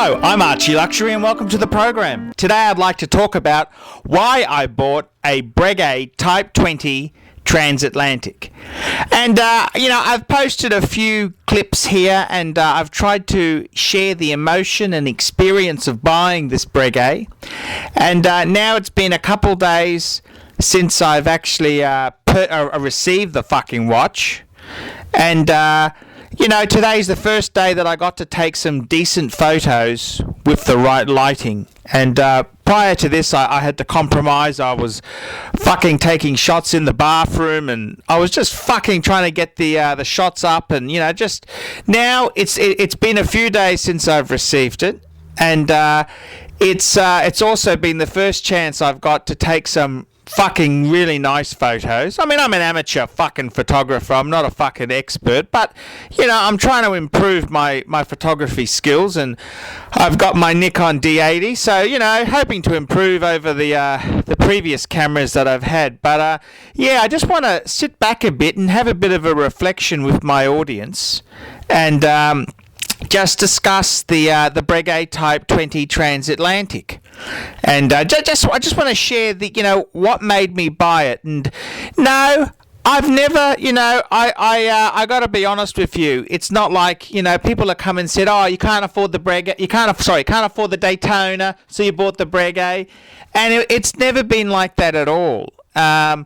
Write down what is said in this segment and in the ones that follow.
Hello, I'm Archie Luxury and welcome to the program. Today I'd like to talk about why I bought a Breguet Type 20 Transatlantique. And, I've posted a few clips here and I've tried to share the emotion and experience of buying this Breguet. And now it's been a couple days since I've actually received the fucking watch. And, today's the first day that I got to take some decent photos with the right lighting. And prior to this, I had to compromise. I was fucking taking shots in the bathroom, and I was just fucking trying to get the shots up. And just now it's been a few days since I've received it, and it's also been the first chance I've got to take some fucking really nice photos. I mean, I'm an amateur fucking photographer. I'm not a fucking expert, but I'm trying to improve my photography skills, and I've got my Nikon D80, so hoping to improve over the previous cameras that I've had. But I just want to sit back a bit and have a bit of a reflection with my audience, and just discuss the Breguet Type 20 Transatlantique. And I just want to share what made me buy it. And no, I've never, I got to be honest with you. It's not like, people have come and said, oh, you can't afford the Breguet, you can't afford the Daytona, so you bought the Breguet. And it's never been like that at all. That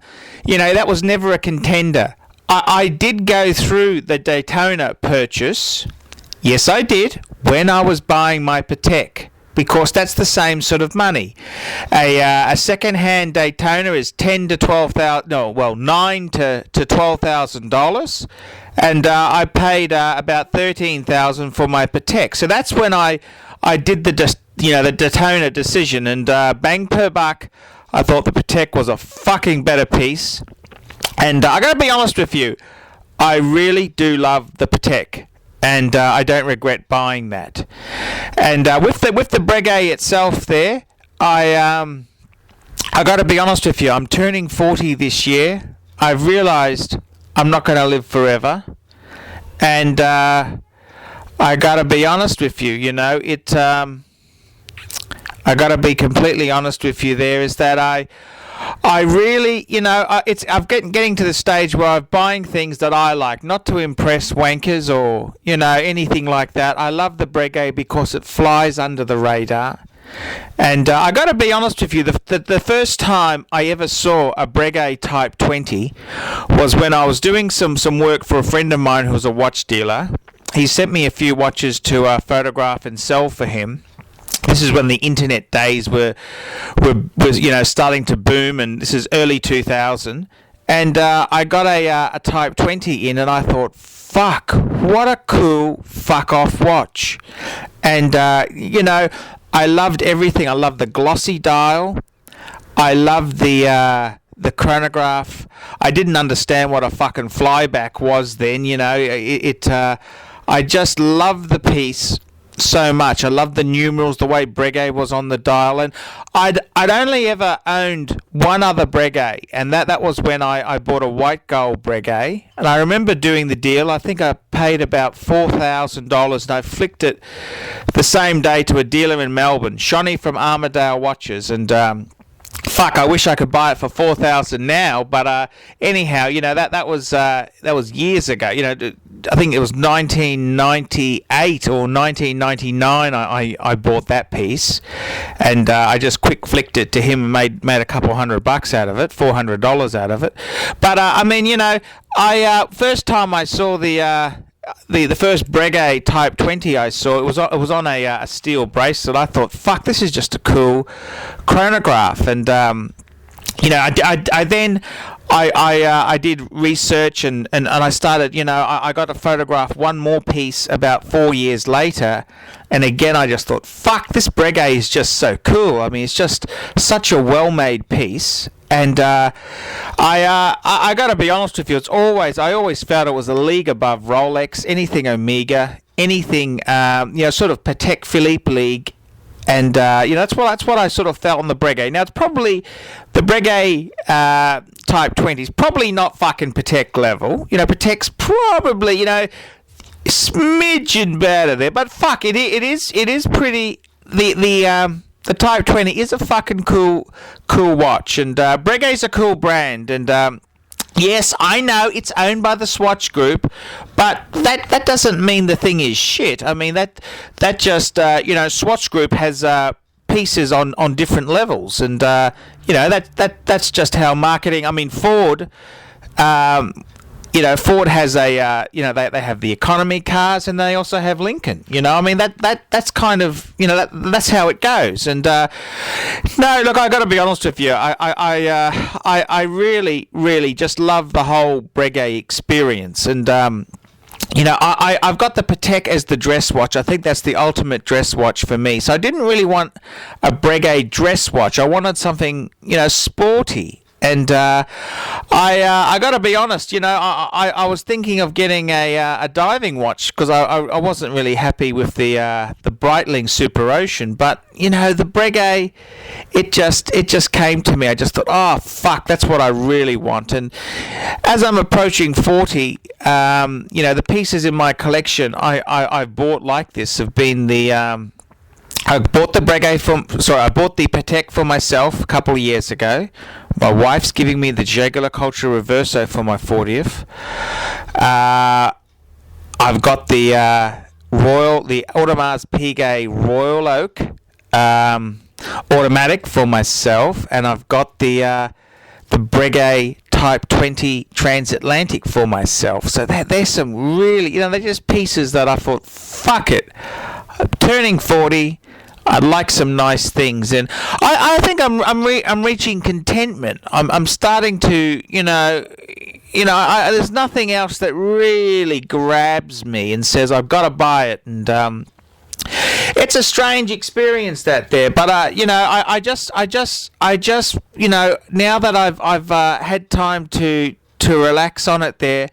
was never a contender. I did go through the Daytona purchase. Yes, I did, when I was buying my Patek, because that's the same sort of money. A second-hand Daytona is $9,000 to $12,000, and I paid about $13,000 for my Patek. So that's when I did the Daytona decision, and bang per buck, I thought the Patek was a fucking better piece. And I got to be honest with you, I really do love the Patek. And I don't regret buying that. And with the Breguet itself, there, I got to be honest with you. I'm turning 40 this year. I've realised I'm not going to live forever, and I got to be honest with you. I got to be completely honest with you. There is that I really, I'm getting to the stage where I'm buying things that I like, not to impress wankers or, anything like that. I love the Breguet because it flies under the radar. And I got to be honest with you, the first time I ever saw a Breguet Type 20 was when I was doing some work for a friend of mine who was a watch dealer. He sent me a few watches to photograph and sell for him. This is when the internet days was starting to boom, and this is early 2000. And I got a Type 20 in, and I thought, fuck, what a cool fuck-off watch. And, I loved everything. I loved the glossy dial. I loved the chronograph. I didn't understand what a fucking flyback was then, I just loved the piece so much. I love the numerals, the way Breguet was on the dial, and I'd only ever owned one other Breguet, and that was when I bought a white gold Breguet. And I remember doing the deal. I think I paid about $4,000, and I flicked it the same day to a dealer in Melbourne, Shonny from Armadale Watches, and fuck, I wish I could buy it for $4,000 now, but anyhow, that was years ago. I think it was 1998 or 1999. I bought that piece, and I just quick flicked it to him and made a couple $100 out of it, $400 out of it. But first time I saw the first Breguet Type 20 I saw, it was on a steel bracelet. I thought, fuck, this is just a cool chronograph. And I did research and I started, I got to photograph one more piece about 4 years later, and again I just thought, fuck, this Breguet is just so cool. I mean, it's just such a well-made piece. And I got to be honest with you, I always felt it was a league above Rolex, anything Omega, anything sort of Patek Philippe league. And that's what I sort of felt on the Breguet. Now, it's probably the Breguet Type 20 is probably not fucking Patek level. Patek's probably smidgen better there, but fuck it is pretty. The Type 20 is a fucking cool watch, and Breguet's a cool brand, and yes, I know it's owned by the Swatch Group, but that doesn't mean the thing is shit. I mean that just Swatch Group has pieces on different levels, and that's just how marketing. I mean Ford. Ford has a, they have the economy cars, and they also have Lincoln. I mean that's kind of, that's how it goes. And no, look, I got to be honest with you. I really just love the whole Breguet experience, and I've got the Patek as the dress watch. I think that's the ultimate dress watch for me. So I didn't really want a Breguet dress watch. I wanted something, sporty. And I got to be honest, I was thinking of getting a diving watch, because I wasn't really happy with the Breitling Super Ocean. But the Breguet, it just came to me. I just thought, oh fuck, that's what I really want. And as I'm approaching 40, the pieces in my collection I've bought like this have been the. I bought the Patek for myself a couple of years ago. My wife's giving me the Jaeger Culture Reverso for my 40th. I've got the Audemars Piguet Royal Oak automatic for myself, and I've got the Breguet Type 20 Transatlantic for myself. So there's some really, they're just pieces that I thought, fuck it, I'm turning 40. I'd like some nice things, and I think I'm reaching contentment. I'm starting to, there's nothing else that really grabs me and says I've got to buy it, and it's a strange experience that there. But I just now that I've had time to relax on it there,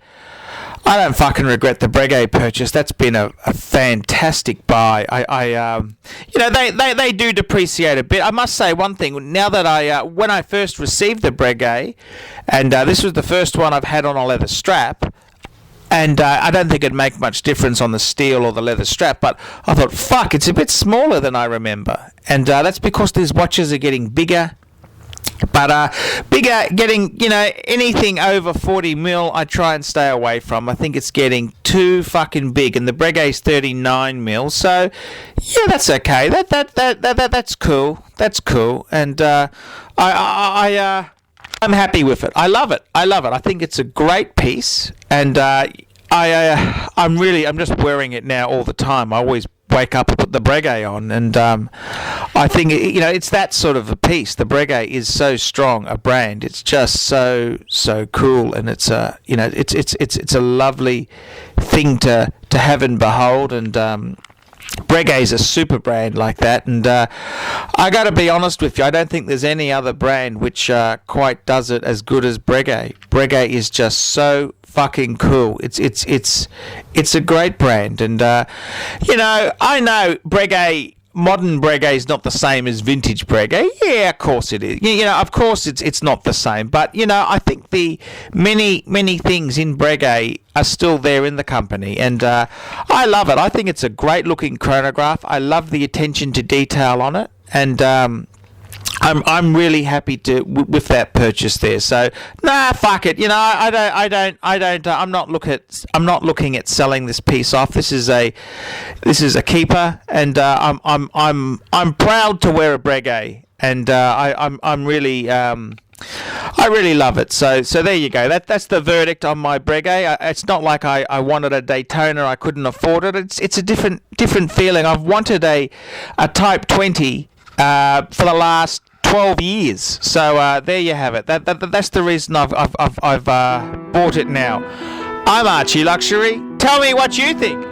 I don't fucking regret the Breguet purchase. That's been a fantastic buy. They do depreciate a bit. I must say one thing. Now that when I first received the Breguet, and this was the first one I've had on a leather strap, and I don't think it'd make much difference on the steel or the leather strap, but I thought, fuck, it's a bit smaller than I remember. And that's because these watches are getting bigger. But getting, anything over 40 mil, I try and stay away from. I think it's getting too fucking big, and the Breguet's 39 mil, so yeah, that's okay. That's cool. That's cool, and I'm happy with it. I love it. I think it's a great piece, and I'm just wearing it now all the time. I always wake up and put the Breguet on, and I think it's that sort of a piece. The Breguet is so strong a brand. It's just so cool, and it's it's a lovely thing to have and behold. And Breguet is a super brand like that, and I got to be honest with you, I don't think there's any other brand which quite does it as good as Breguet. Breguet is just so fucking cool. It's a great brand, and I know Breguet, modern Breguet is not the same as vintage Breguet. Yeah, of course it is. Of course it's not the same. But I think the many things in Breguet are still there in the company, and I love it. I think it's a great looking chronograph. I love the attention to detail on it, and I'm really happy with that purchase there. So nah, fuck it. I'm not looking at selling this piece off. This is a keeper, and I'm proud to wear a Breguet, and I'm really I really love it. So there you go. That's the verdict on my Breguet. It's not like I wanted a Daytona. I couldn't afford it. It's a different feeling. I've wanted a Type 20 for the last 12 years. So there you have it. That's the reason I've bought it now. I'm Archie Luxury. Tell me what you think.